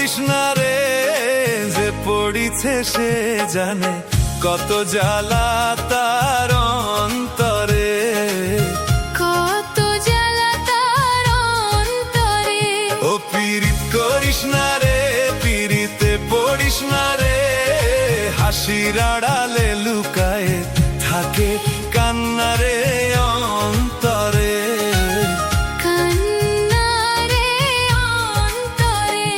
করিস না রে, যে পড়িছে সে জানে কত জ্বালা তার অন্তরে, কত জ্বালা তার অন্তরে। ও পীড়িত করিস না রে, পীড়িতে পড়িস না রে, হাসির আড়ালে লুকায়ে থাকে কান্না রে অন্তরে, কান্না রে অন্তরে।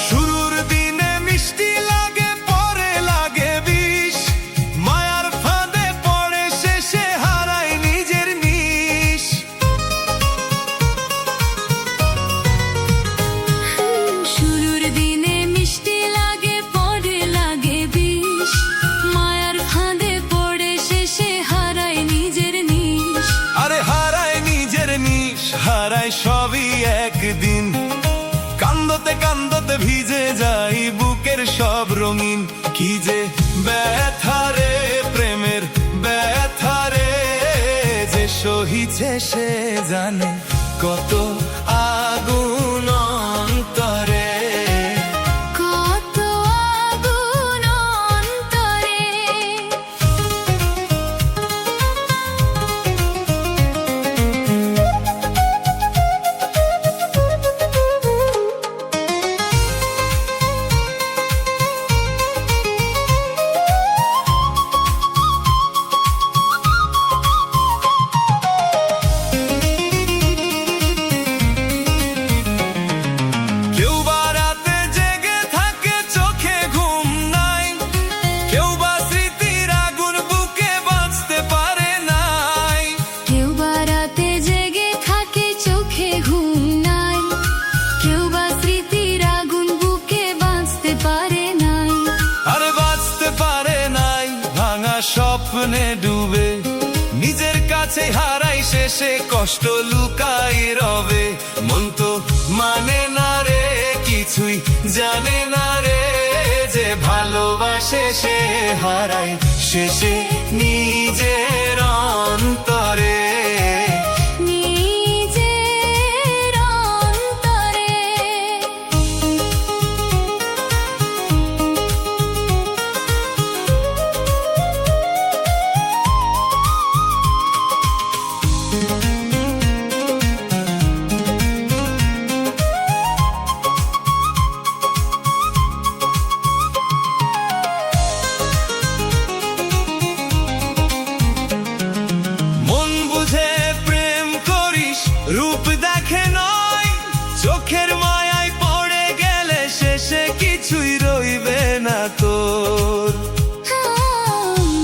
শুরুর দিনে মিষ্টি লাগে, পরে লাগে বিষ, মায়ার ফাঁদে পড়ে শেষে হারায় নিজের নিশ। শুরুর দিনে মিষ্টি লাগে, পরে লাগে বিষ, মায়ার ফাঁদে পড়ে শেষে হারায় নিজের নিশ। আরে হারায় নিজের নিশ, হারায় সবই একদিন, কান্দতে কান্দতে ভিজে যাই বুকের সব রঙিন। কি যে ব্যথারে প্রেমের ব্যথারে, যে সহিছে সে জানে কত আগুন অন্তরে, কত আগুন অন্তরে। কেউ বা রাতে জেগে থাকে চোখে ঘুম নাই, কেউ বা স্মৃতির আগুন বুকে বাঁচতে পারে নাই, কেউ বা রাতে জেগে থাকে চোখে ঘুম নাই, কেউ বা স্মৃতির আগুন বুকে বাঁচতে পারে নাই। আরে বাঁচতে পারে নাই, ভাঙা স্বপ্নে ডুবে নিজের কাছে হারাই শেষে কষ্ট লুকাই রবে। মন তো মানে না রে, কিছুই জানে না রে, যে ভালোবাসে সে হারায় শেষে নিজের অন্তরে, নিজের অন্তরে। মন বুঝে প্রেম করিস, রূপ দেখে নয়, চোখের মায়ায় পড়ে গেলে শেষে কিছুই রইবে না তোর।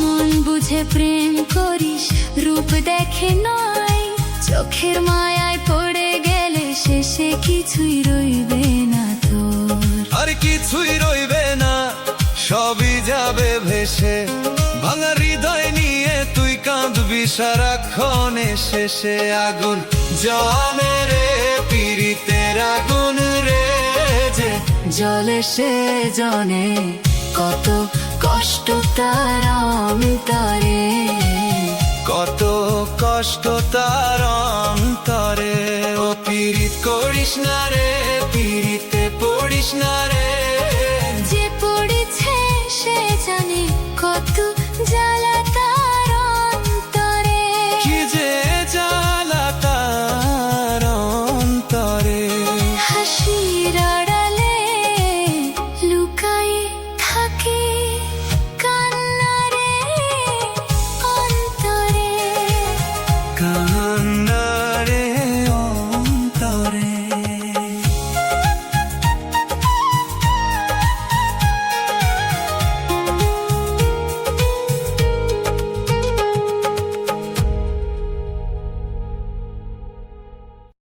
মন বুঝে প্রেম করিস, রূপ দেখে নয়, চোখের মায়ায় পড়ে গেলে শেষে কিছুই রইবে না তোর। আর কিছুই রইবে না, সবই যাবে ভেসে, ভাঙা হৃদয় নিয়ে তুই কাঁদবি সারাক্ষণে, শেষে আগুন জমে রে, পীড়িতের আগুন রে, যে জলে সে জনে কত কষ্ট তার অন্তরে, কত কষ্ট তার অন্তরে। ও পীড়িত করিস না রে, পীড়িতে পড়িস না রে,